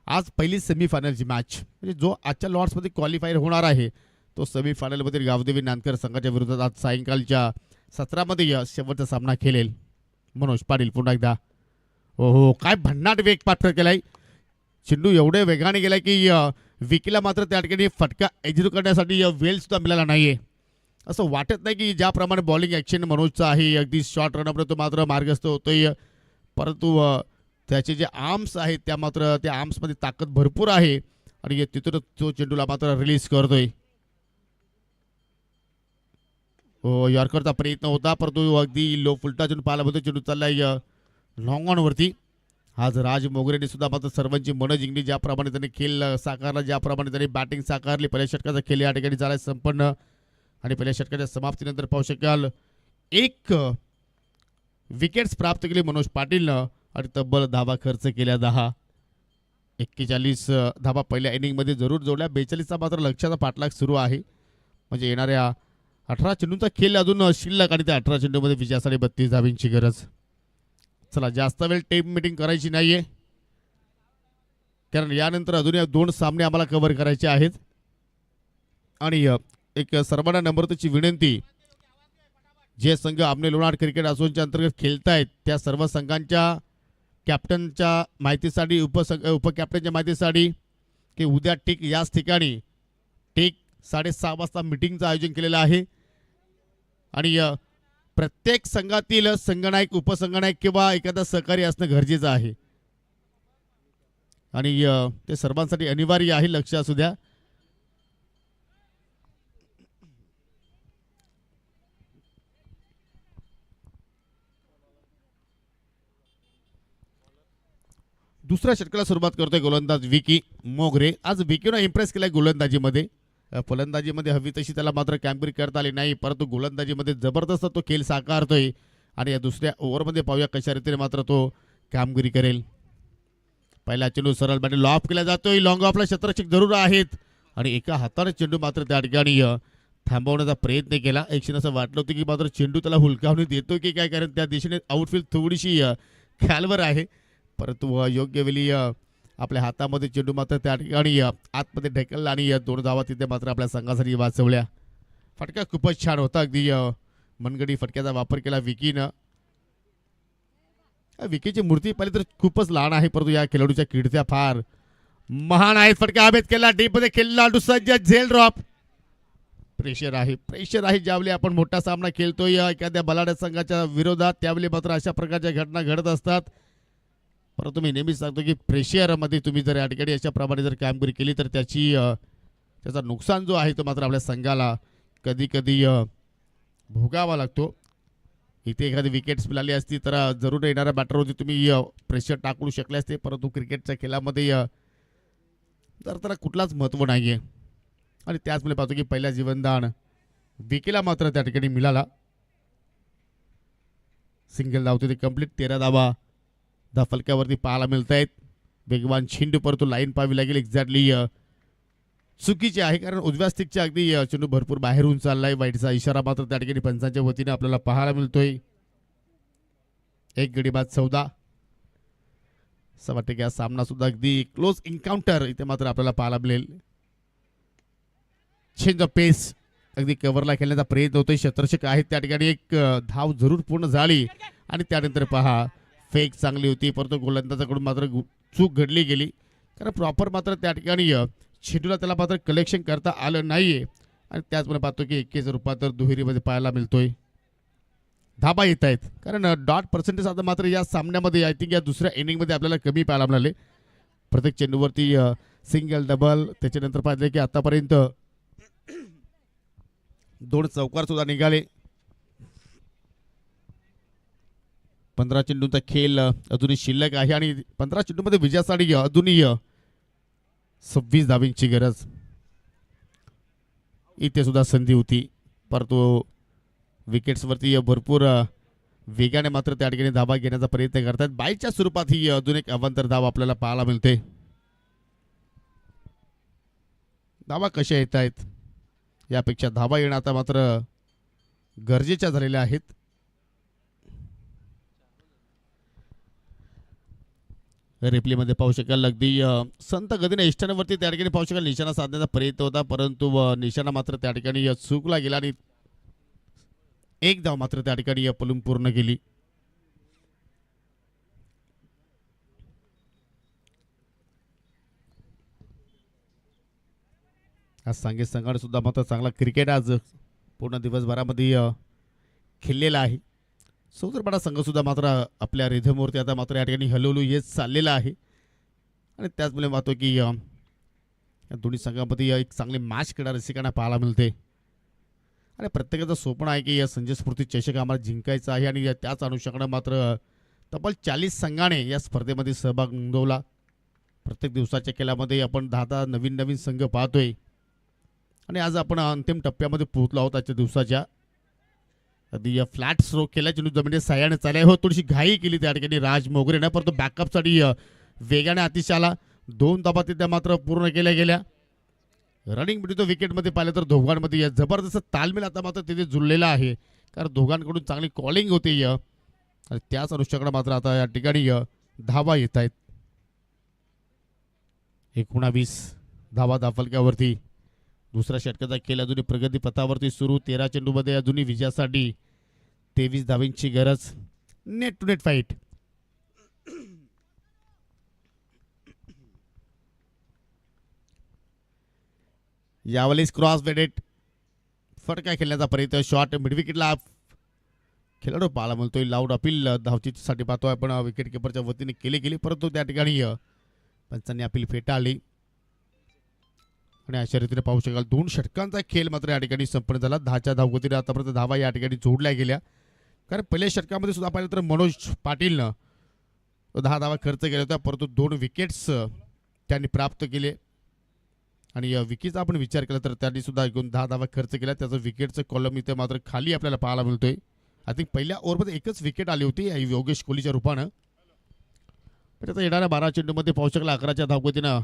आज पहिली सेमीफायनलची मॅच म्हणजे जो आजच्या लॉर्ड्समध्ये क्वालिफायर होणार आहे तो सेमीफायनलमधील गावदेवी नांदकर संघाच्या विरोधात आज सायंकाळच्या 17मध्ये शेवटचा सामना खेळेल. मनोज पाटील पुन्हा एकदा, हो काय भन्नाट वेग पात्र केलाय, चेंडू एवढे वेगाने गेलाय की विकीला मात्र त्या ठिकाणी फटका एक्झिक्यूट करण्यासाठी वेळ सुद्धा मिळाला नाहीये. असं वाटत नाही की ज्याप्रमाणे बॉलिंग ॲक्शन मनोजचा आहे अगदी शॉर्ट रनअप तो मात्र मार्गस्थ होतोय, परंतु त्याचे जे आर्म्स आहेत त्या मात्र त्या आर्म्समध्ये ताकद भरपूर आहे आणि तिथून तो चेंडूला मात्र रिलीज करतोय. यॉर्करचा प्रयत्न होता, परंतु अगदी लो फुलटा चेंडू पाहायला मिळतो. चेंडू चाललाय लॉंग ऑन वरती. आज राज मोगरेने सुद्धा मात्र सर्वांची मनं जिंकली. ज्याप्रमाणे त्यांनी खेळ साकारला, ज्याप्रमाणे त्यांनी बॅटिंग साकारली, पहिल्या षटकाचा खेळ या ठिकाणी झाला संपन्न. आणि पहिल्या षटकाच्या समाप्तीनंतर पाहू शकाल 1 विकेट्स प्राप्त केली मनोज पाटीलनं आणि तब्बल धावा खर्च केल्या 10. 41 धावा पहिल्या इनिंगमध्ये जरूर जोडल्या. 42चा मात्र लक्षाचा पाठलाग सुरू आहे. म्हणजे येणाऱ्या 18 चेंडूंचा खेळ अजून शिल्लक आणि त्या 18 चेंडूमध्ये विजयासाठी 32 धावांची गरज. चला जास्त वेळ टीम मीटिंग करायची नाहीये, कारण यानंतर अजून 2 सामने आम्हाला कव्हर करायचे आहेत. आणि एक सर्वांना नम्रतेची विनंती, जे संघ आमने लोणार क्रिकेट असोसिएशनच्या अंतर्गत खेळतायत त्या सर्व संघांच्या कॅप्टनच्या माहितीसाठी, उपकॅप्टनच्या माहितीसाठी की उद्या ठीक याच ठिकाणी ठीक 6:30 वाजता मीटिंगचं आयोजन केलेलं आहे. आणि प्रत्येक संघातील संघनायक, उपसंघनायक किंवा एखादा सहकारी असणं गरजेचं आहे आणि ते सर्वांसाठी अनिवार्य आहे, लक्ष असू द्या. दुसऱ्या षटकाला सुरुवात करतोय गोलंदाज विकी मोगरे. आज विकीनं इम्प्रेस केलाय गोलंदाजीमध्ये. फलंदाजीमध्ये हवी तशी त्याला मात्र कामगिरी करता आली नाही, परंतु गोलंदाजीमध्ये जबरदस्त तो खेळ साकारतोय. आणि या दुसऱ्या ओव्हरमध्ये पाहूया कशा रीतीने मात्र तो कामगिरी करेल. पहिला चेंडू सरळ बॅट लॉफ केला जातोय. लॉंग ऑफला क्षेत्ररक्षक जरूर आहेत आणि एका हाताने चेंडू मात्र त्या ठिकाणी थांबवण्याचा प्रयत्न केला. एक क्षण असं वाटलं होतं की मात्र चेंडू त्याला हुलकावणी देतो की काय, कारण त्या दिशेने आउटफील्ड थोडीशी खालवर आहे, परंतु योग्य वेळी आपल्या हातामध्ये चेंडू मात्र त्या ठिकाणी आतमध्ये ढकलला आणि 2 धावा तिथे मात्र आपल्या संघासाठी वाचवल्या. फटका खूपच छान होता. अगदी मनगडी फटक्याचा वापर केला विकीनं. विकीची मूर्ती पाहिली तर खूपच लहान आहे, परंतु या खेळाडूच्या कीर्त्या फार महान आहेत. फटका हवेत केला, डीपमध्ये खेळला, दुसरा झेल ड्रॉप. प्रेशर आहे ज्यावेळी आपण मोठा सामना खेळतोय एखाद्या बलाढ्य संघाच्या विरोधात, त्यावेळी मात्र अशा प्रकारच्या घटना घडत असतात. परंतु मी नेहमीच सांगतो की प्रेशरमध्ये तुम्ही जर या ठिकाणी अशा प्रमाणे जर कामगिरी केली तर त्याचा नुकसान जो आहे तो मात्र आपल्या संघाला कधी कधी भोगावा लागतो. इथे एखादी विकेट्स मिळाली असती तर जरूर येणाऱ्या बॅटरवरती तुम्ही प्रेशर टाकू शकले असते, परंतु क्रिकेटच्या खेळामध्ये तर त्याला कुठलाच महत्त्व नाही आहे. आणि त्याचमुळे पाहतो की पहिला जीवनदान विकीला मात्र त्या ठिकाणी मिळाला. सिंगल धावतो ते कंप्लीट. 13 धावा फलक्यावरती पाहायला मिळत आहेत. वेगवान चेंडू परंतु लाईन पाहावी लागेल. एक्झॅक्टली चुकीचे आहे, कारण उजव्या स्टिकच्या अगदी चेंडू भरपूर बाहेरून चाललाय. वाईटचा इशारा मात्र त्या ठिकाणी पंचांच्या वतीने आपल्याला पाहायला मिळतोय. एक गडी बाद 14. असं वाटतं की हा सामना सुद्धा अगदी क्लोज एन्काउंटर इथे मात्र आपल्याला पाहायला मिळेल. चेंज ऑफ पेस, अगदी कव्हरला खेळण्याचा प्रयत्न होतोय. क्षेत्ररक्षक आहेत त्या ठिकाणी. एक धाव जरूर पूर्ण झाली आणि त्यानंतर पहा फेक चांगली होती, परंतु गोलंदाजाकडून मात्र चूक घडली गेली, कारण प्रॉपर मात्र त्या ठिकाणी चेंडूला त्याला मात्र कलेक्शन करता आलं नाहीये. आणि त्याचमुळे पाहतो की 21 रूपांतर दुहेरीमध्ये पाहायला मिळतोय. धाबा येत आहेत, कारण डॉट पर्सेंटेज आता मात्र या सामन्यामध्ये आय थिंक या दुसऱ्या इनिंगमध्ये आपल्याला कमी पाहायला मिळाले. प्रत्येक चेंडूवरती सिंगल, डबल, त्याच्यानंतर पाहिजे की आतापर्यंत 2 चौकार सुद्धा निघाले. 15 चेंडूंचा खेळ अजूनही शिल्लक आहे आणि 15 चेंडूमध्ये विजयासाठी अजूनही 26 धावांची गरज. इथे सुद्धा संधी होती, परंतु विकेट्सवरती भरपूर वेगाने मात्र त्या ठिकाणी धावा घेण्याचा प्रयत्न करतात. बाईच्या स्वरूपात ही अजून एक अवांतर धाव आपल्याला पाहायला मिळते. धावा कशा येत आहेत यापेक्षा धावा येणं आता मात्र गरजेच्या झालेल्या आहेत. रिप्लेमध्ये पाहू शकाल अगदी संत गतीने इष्टांवरती त्या ठिकाणी पाहू शकाल निशाणा साधण्याचा प्रयत्न होता, परंतु निशाणा मात्र त्या ठिकाणी चुकला गेला आणि एक धाव मात्र त्या ठिकाणी पलून पूर्ण केली. आज सांगेत संघाने सुद्धा मात्र चांगला क्रिकेट आज पूर्ण दिवसभरामध्ये खेळलेला आहे. सौदरपाडा संघ सुद्धा मात्र आपल्या रिधमवरती आता मात्र या ठिकाणी हळूहळू येत चाललेला आहे. आणि त्याचमुळे पाहतो की या दोन्ही संघामध्ये एक चांगली मॅच खेळणारी शिकायला पाहायला मिळते. आणि प्रत्येकाचं स्वप्न आहे की या संजय स्फूर्ती चषक आम्हाला जिंकायचं आहे आणि त्याच अनुषंगानं मात्र तब्बल 40 संघाने या स्पर्धेमध्ये सहभाग नोंदवला. प्रत्येक दिवसाच्या खेळामध्ये आपण 10 नवीन नवीन संघ पाहतोय आणि आज आपण अंतिम टप्प्यामध्ये पोहोचलो आहोत आजच्या दिवसाच्या. अगदी फ्लॅट स्ट्रोक केला चेंडू जमिनीत साह्याने चालला हो, थोडीशी घाई केली त्या ठिकाणी राज मोगरे ना, परंतु बॅकअपसाठी वेगाने अतिशय आला. 2 धावा त्या मात्र पूर्ण केल्या गेल्या. रनिंग मिळतो विकेटमध्ये पाहिलं तर दोघांमध्ये जबरदस्त तालमेल आता मात्र तिथे जुळलेला आहे, कारण दोघांकडून चांगली कॉलिंग होते आणि त्याच अनुषंगाने मात्र आता या ठिकाणी धावा येत आहेत. 19 धावा धाफलक्यावरती. दुसऱ्या षटकाचा खेळ अजूनही प्रगती पथावरती सुरू. 13 चेंडूमध्ये अजूनही विजयासाठी 23 धावांची गरज. Net to net fight. यावेळेस क्रॉस वेडेट फटका खेळण्याचा प्रयत्न. शॉट मिडविकेटला खेळाडू पाहायला मिळतोय. लाऊड अपील धावचीसाठी पाहतोय आपण विकेट किपरच्या वतीने केली, परंतु त्या ठिकाणी पंचांनी अपील फेटाळली आणि अशा रीतीने पाहू शकाल 2 षटकांचा खेळ मात्र या ठिकाणी संपन्न झाला. 10च्या धावगतीने आतापर्यंत धावा या ठिकाणी जोडल्या गेल्या, कारण पहिल्या षटकामध्ये सुद्धा पाहिलं तर मनोज पाटीलनं 10 धावा खर्च केल्या होत्या, परंतु 2 विकेट्स त्यांनी प्राप्त केले. आणि विकीचा आपण विचार केला तर त्यांनी सुद्धा एकूण 10 धावा खर्च केल्या. त्याचं विकेटचं कॉलम इथे मात्र खाली आपल्याला पाहायला मिळतोय. आय थिंक पहिल्या ओव्हरमध्ये एकच विकेट आली होती योगेश कोहलीच्या रूपानं. पण आता येणाऱ्या 12 चेंडूमध्ये पाहू शकला 11च्या धावगतीनं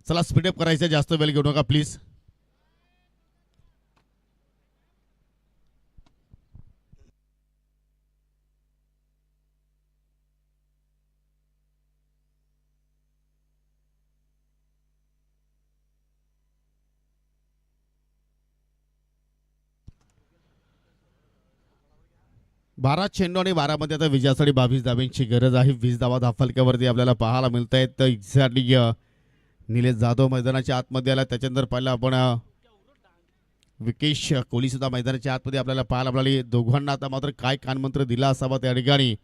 चला स्पीडअप करायचं, जास्त वेळ घेऊ नका प्लीज. बारा चेंडू आणि 12 मध्ये आता विजयासाठी 22 धावांची गरज आहे. 20 धावा धाफलक्यावरती आपल्याला पाहायला मिळत आहेत. तर एक्झॅक्टली निलेश जाधव मैदानाच्या आतमध्ये आला. त्याच्यानंतर पाहिलं आपण विकेश कोहली सुद्धा मैदानाच्या आतमध्ये आपल्याला पाहायला मिळाली. दोघांना आता मात्र काय कानमंत्र दिला असावा त्या ठिकाणी,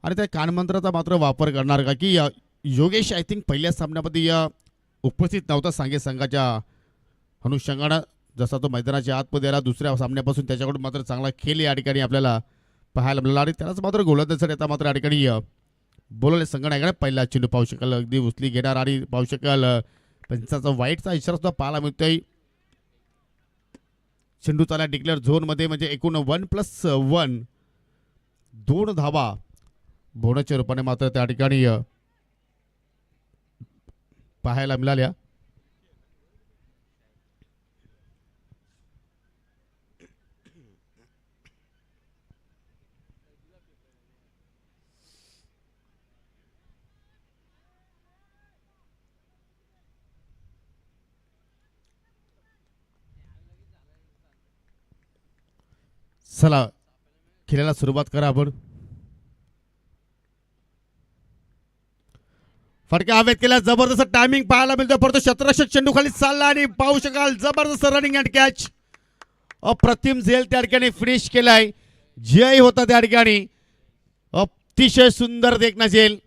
आणि त्या कानमंत्राचा मात्र वापर करणार का की योगेश आय थिंक पहिल्या सामन्यामध्ये उपस्थित नव्हता सांगे संघाच्या अनुषंगानं. जसा तो मैदानाच्या आतमध्ये आला दुसऱ्या सामन्यापासून त्याच्याकडून मात्र चांगला खेळ या ठिकाणी आपल्याला पाहायला मिळाला, आणि त्यालाच मात्र गोलंदाजासाठी आता मात्र या ठिकाणी बोलवले संघटना. पहिला चेंडू पाहू शकाल अगदी उचली घेणार आणि पाहू शकाल पंचाचा वाईटचा इशारा सुद्धा पाहायला मिळतोय. चेंडू चाला डिक्लेअर झोनमध्ये, म्हणजे एकूण 1+1 2 धावा बोनसच्या रूपाने मात्र त्या ठिकाणी पाहायला मिळाल्या. चला खेळायला सुरुवात करा आपण. फटका हवेत केला, जबरदस्त टायमिंग पाहायला मिळतो, परंतु शतरक्षक चेंडू खाली चालला आणि पाहू शकाल जबरदस्त रनिंग अँड कॅच. अप्रतिम झेल त्या ठिकाणी फिनिश केलाय. जय होता त्या ठिकाणी, अतिशय सुंदर देखना झेल,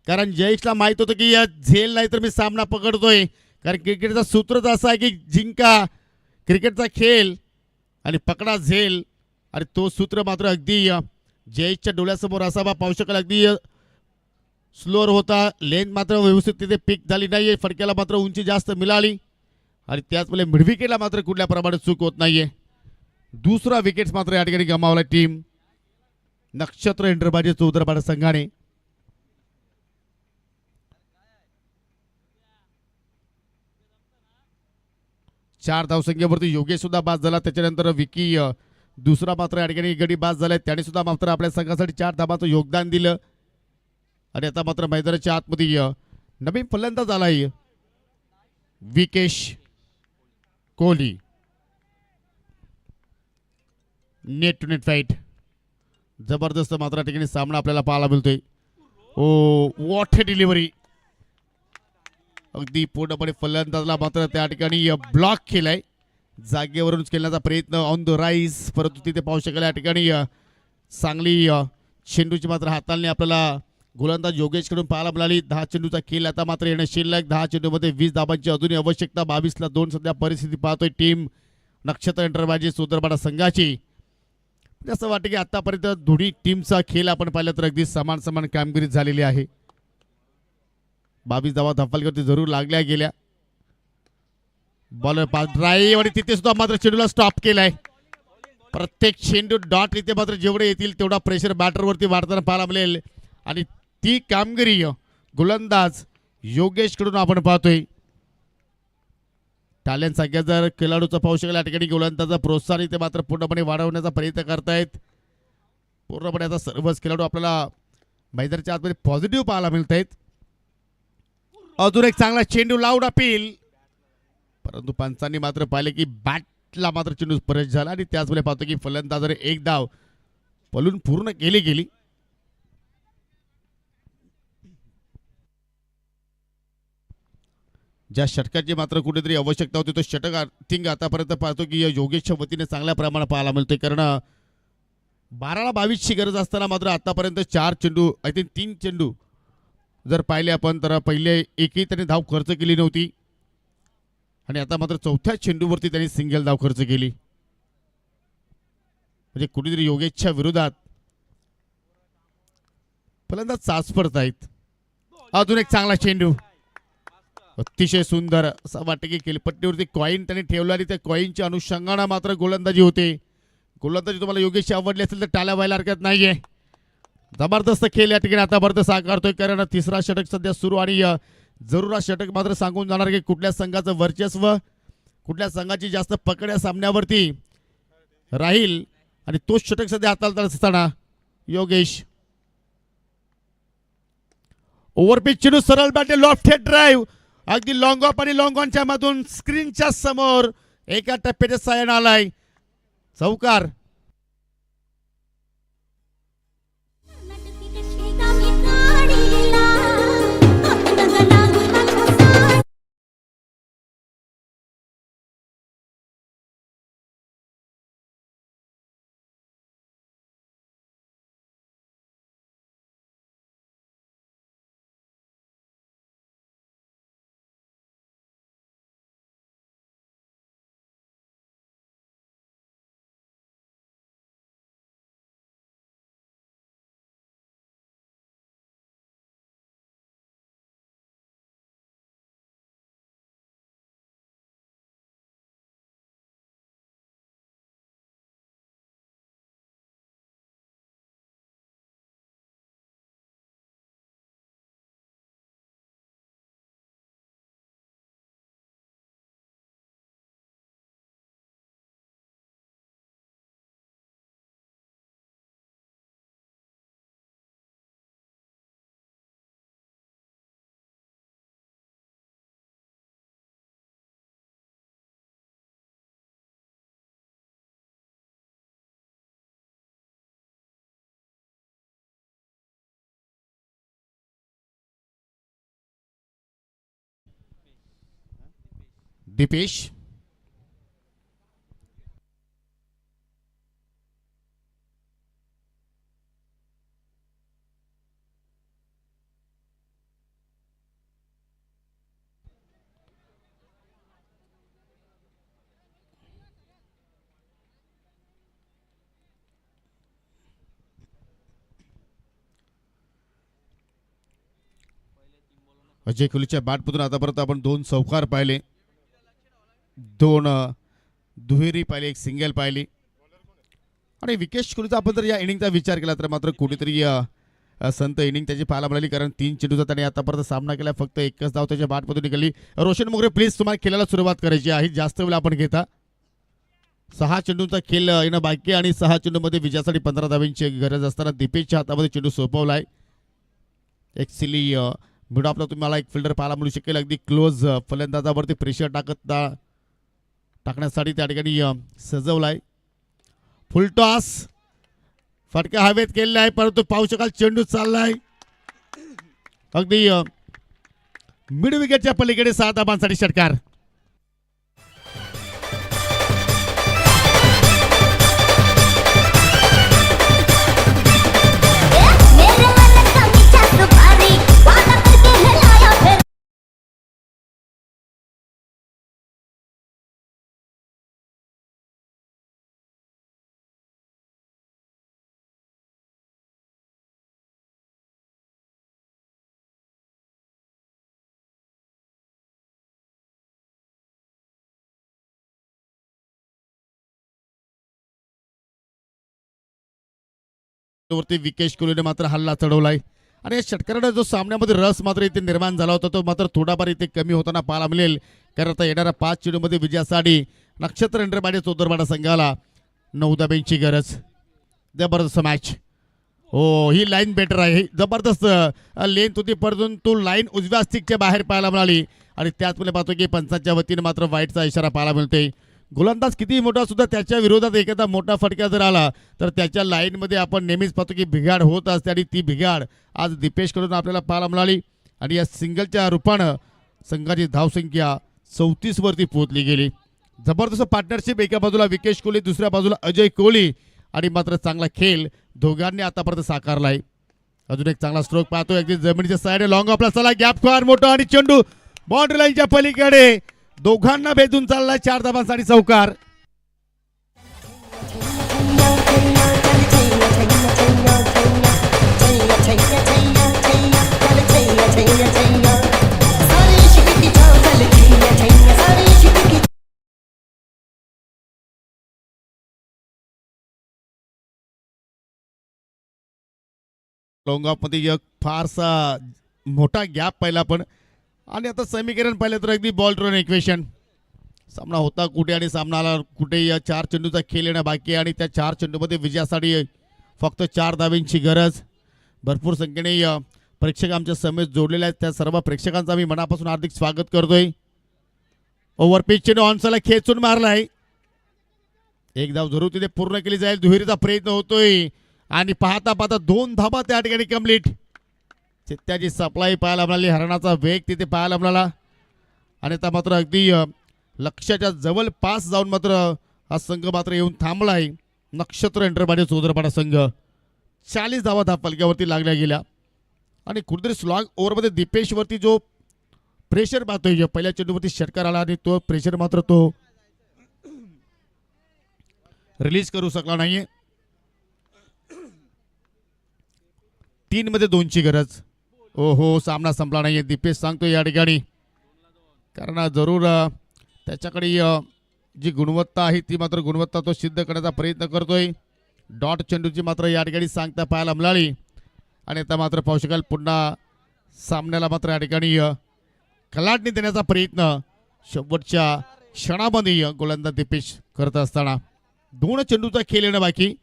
कारण जयेशला माहित होतं की या झेल नाही तर मी सामना पकडतोय, कारण क्रिकेटचा सूत्रच असा आहे की जिंका क्रिकेटचा खेळ आणि पकडा झेल, आणि तो सूत्र मात्र अगदी जयेशच्या डोळ्यासमोर असावा. पाहू शकाल अगदी स्लोअर होता, लेंथ मात्र व्यवस्थित तिथे पिक झाली नाही. फटक्याला मात्र उंची जास्त मिळाली आणि त्याचवेळेला मिडविकेटला मात्र कुठल्या प्रमाणे चूक होत नाहीये. दुसरा विकेट मात्र या ठिकाणी गमावला टीम नक्षत्र इंटरबाजी चौदरपाडा संघाने. चार धावसंख्येवरती योगेश सुद्धा बाद झाला. त्याच्यानंतर विकी दुसरा मात्र या ठिकाणी गडी बाद झालाय. त्याने सुद्धा मात्र आपल्या संघासाठी 4 धावांचं योगदान दिलं. आणि आता मात्र मैदानाच्या आतमध्ये नवीन फलंदाज आलाय Vikesh Kohli. Net to net fight जबरदस्त मात्र या ठिकाणी सामना आपल्याला पाहायला मिळतोय. Oh what delivery. अगदी पूर्णपणे फलंदाजला मात्र त्या ठिकाणी ब्लॉक केलाय. जागेवरून खेळण्याचा प्रयत्न ऑन द राईज, परंतु तिथे पाहू शकाल या ठिकाणी चांगली चेंडूची मात्र हाताळणी आपल्याला गोलंदाज योगेशकडून पाहायला मिळाली. 10 चेंडूचा खेळ आता मात्र येणं शिल्लक. 10 चेंडूमध्ये 20 धाबांची अजूनही आवश्यकता. 22 ला 2 सध्या परिस्थिती पाहतोय टीम नक्षत्र इंटरबाजी सुदरबाडा संघाची. असं वाटतं की आतापर्यंत दोन्ही टीमचा खेळ आपण पाहिला तर अगदी समान समान कामगिरी झालेली आहे. 22 धावा धप्पालवरती जरूर लागल्या गेल्या. बॉलर पास ड्राईव्ह आणि तिथे सुद्धा मात्र चेंडूला स्टॉप केलाय. प्रत्येक चेंडू डॉट इथे मात्र जेवढे येतील तेवढा प्रेशर बॅटरवरती वाढताना पाहायला मिळेल. आणि ती कामगिरी गोलंदाज योगेशकडून आपण पाहतोय. टॅलेंट सगळ्या जर खेळाडूचा पाहू शकेल या ठिकाणी गोलंदाजाचं प्रोत्साहन इथे मात्र पूर्णपणे वाढवण्याचा प्रयत्न करतायत. पूर्णपणे आता सर्वच खेळाडू आपल्याला मैदानाच्या आतमध्ये पॉझिटिव्ह पाहायला मिळत आहेत. अजून एक चांगला चेंडू लावून अपील, परंतु पंचांनी मात्र पाहिले की बॅटला मात्र चेंडू स्पर्श झाला. आणि त्याचवेळी पाहतो की फलंदाजाने एक धाव पलून पूर्ण गेली. ज्या षटकाची मात्र कुठेतरी आवश्यकता होती तो षटक थिंग आतापर्यंत पाहतो की योगेशच्या वतीने चांगल्या प्रमाणात पाहायला मिळतोय. कारण 12ला 22ची गरज असताना मात्र आतापर्यंत 4 चेंडू आय थिंक 3 चेंडू जर पाहिले आपण तर पहिले एकही त्याने धाव खर्च केली नव्हती. आणि आता मात्र 4थ्या चेंडूवरती त्यांनी सिंगल धाव खर्च केली. म्हणजे कुठेतरी योगेशच्या विरोधात फलंदाज चाचपडत आहेत. अजून एक चांगला चेंडू, अतिशय सुंदर. असं वाटतं की खेळपट्टीवरती कॉईन त्यांनी ठेवला आणि त्या कॉईनच्या अनुषंगाने मात्र गोलंदाजी होते. गोलंदाजी तुम्हाला योगेशची आवडली असेल तर टाळ्या व्हायला हरकत नाहीये. जबरदस्त खेळ या ठिकाणी आतापर्यंत साकारतोय. कारण तिसरा षटक सध्या सुरू आणि जरूर हा षटक मात्र सांगून जाणार की कुठल्या संघाचं वर्चस्व, कुठल्या संघाची जास्त पकड या सामन्यावरती राहील. आणि तोच षटक सध्या हाताळत असताना योगेश ओव्हरपिच चेंडू सरळ बॅटे लॉफ्ट हेड ड्राईव्ह अगदी लॉंग ऑफ आणि लॉंग ऑनच्या मधून स्क्रीनच्या समोर एका टप्प्याच्या सायन आलाय. चौकार. दीपेश अजय कोहलीच्या बॅटमधून आतापर्यंत आपण 2 चौकार पाहिले. 2 दुहेरी पाहिली, एक सिंगल पाहिली. आणि विकेश कोहलीचा आपण जर या इनिंगचा विचार केला तर मात्र कुठेतरी संत इनिंग त्याची पाहायला मिळाली, कारण 3 चेंडूचा त्याने आतापर्यंत सामना केला, फक्त एकच धाव त्याच्या बॅटमधून निघाली. रोशन मोगरे प्लीज तुम्हाला खेळायला सुरुवात करायची आहे, जास्त वेळ आपण घेता. 6 चेंडूंचा खेळ येणं बाकी आणि 6 चेंडूमध्ये विजयासाठी 15 धावांची गरज असताना दीपेशच्या हातामध्ये चेंडू सोपवलाय. एक सिली मिड ऑफला तुम्हाला एक फिल्डर पाहायला मिळू शकेल, अगदी क्लोज फलंदाजावरती प्रेशर टाकण्यासाठी त्या ठिकाणी सजवलाय. फुल टॉस फटका हवेत केलेला आहे, परंतु पाहू शकाल चेंडू चाललाय अगदी मिड विकेटच्या पलीकडे. 6 धावांसाठी षटकार. मेरे मन का मीठा सुपारी वादा करके है लाया फिर वरती विकेश कोहलीने मात्र हल्ला चढवलाय आणि या षटकाराने जो सामन्यामध्ये रस मात्र इथे निर्माण झाला होता तो मात्र थोडाफार इथे कमी होताना पाहायला मिळेल, कारण आता येणाऱ्या 5 चेंडूमध्ये विजयासाठी नक्षत्र इंटरबाडे चौदरबाडा संघाला 9 धावांची गरज. जबरदस्त मॅच. हो, ही लाईन बेटर आहे, जबरदस्त लेंथ होती, परंतु लाईन उजव्या स्टिकच्या बाहेर पाहायला मिळाली आणि त्याचमुळे पाहतो की पंचांच्या वतीने मात्र वाईटचा इशारा पाहायला मिळतोय. गोलंदाज किती मोठा सुद्धा त्याच्या विरोधात एखादा मोठा फटका जर आला तर त्याच्या लाईनमध्ये आपण नेहमीच पाहतो की बिघाड होत असते आणि ती बिघाड आज दीपेशकडून आपल्याला पाहायला मिळाली आणि या सिंगलच्या रूपानं संघाची धावसंख्या 34 वरती पोहोचली गेली. जबरदस्त पार्टनरशिप, एका बाजूला विकेश कोहली, दुसऱ्या बाजूला अजय कोहली आणि मात्र चांगला खेळ दोघांनी आतापर्यंत साकारलाय. अजून एक चांगला स्ट्रोक पाहतोय, अगदी जमिनीच्या साईडने लॉंग ऑफला चला, गॅप फार मोठा आणि चेंडू बाउंड्री लाईनच्या पलीकडे दोघांना भेदून चाललाय. 4 धावांसाठी चौकार. लॉंग ऑफ मध्ये एक फारसा मोठा गॅप पाहिला आपण आणि आता समीकरण पाहिलं तर अगदी बॉल ड्रॉन इक्वेशन. सामना होता कुठे आणि सामनाला कुठे, या 4 चेंडूचा खेळ येणं बाकी आणि त्या 4 चेंडूमध्ये विजयासाठी फक्त 4 धावांची गरज. भरपूर संख्येने प्रेक्षक आमच्या समेत जोडलेले आहेत, त्या सर्व प्रेक्षकांचं आम्ही मनापासून हार्दिक स्वागत करतोय. ओव्हर पिच चेंडू ऑनसाला खेचून मारलाय, एक धाव जरूर तिथे पूर्ण केली जाईल. दुहेरीचा प्रयत्न होतोय आणि पाहता पाहता 2 धावा त्या ठिकाणी कंप्लीट. चित्त्याची सप्लाय पाहायला मिळाली, हरणाचा वेग तिथे पाहायला मिळाला आणि आता मात्र अगदी लक्ष्याच्या जवळपास जाऊन मात्र हा संघ मात्र येऊन थांबलाय. नक्षत्र इंटरबाडे चौदरपाडा संघ 40 धावा फलक्यावरती लागल्या गेल्या आणि कुठेतरी स्लॉग ओव्हरमध्ये दीपेशवरती जो प्रेशर पाहतोय, जो पहिल्या चेंडूवरती षटकार आला आणि तो प्रेशर मात्र तो रिलीज करू शकला नाहीये. 3 मध्ये 2ची गरज. ओहो, सामना संपला नाहीये दीपेश सांगतोय या ठिकाणी, कारण जरूर त्याच्याकडे जी गुणवत्ता आहे ती मात्र गुणवत्ता तो सिद्ध करण्याचा प्रयत्न करतोय. डॉट चेंडूची मात्र या ठिकाणी सांगता पाहायला मिळाली आणि आता मात्र पाहू शकाल पुन्हा सामन्याला मात्र या ठिकाणी कलाटणी देण्याचा प्रयत्न शेवटच्या क्षणामध्ये गोलंदाज दीपेश करत असताना. 2 चेंडूचा खेळ येणं बाकी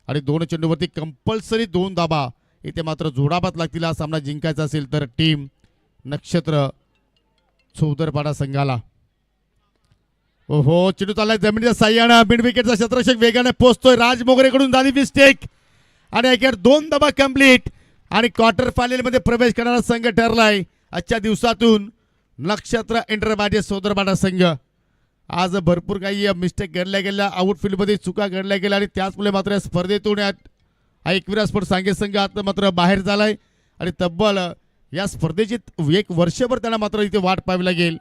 आणि 2 चेंडूवरती कंपल्सरी 2 धाबा इथे मात्र जोडाबात लागतील. हा सामना जिंकायचा असेल तर टीम नक्षत्र चौदरपाडा संघाला. ओहो, चेंडू चाललाय जमिनीच्या साह्यानं, मिड विकेटचा क्षेत्ररक्षक वेगाने पोहोचतोय. राज मोगरेकडून झाली मिस्टेक आणि अखेर 2 धाबा कंप्लीट आणि क्वार्टर फायनल मध्ये प्रवेश करणारा संघ ठरलाय आजच्या दिवसातून नक्षत्र इंटरबाडे चौदरपाडा संघ. आज भरपूर काही मिस्टेक घडल्या गेल्या, आउटफील्डमध्ये चुका घडल्या गेल्या आणि त्याचमुळे मात्र या स्पर्धेतून एकविरा स्पोर्ट्स सांगे संघ आता मात्र बाहेर झालाय आणि तब्बल या स्पर्धेची 1 वर्षभर त्यांना मात्र इथे वाट पाहावी लागेल.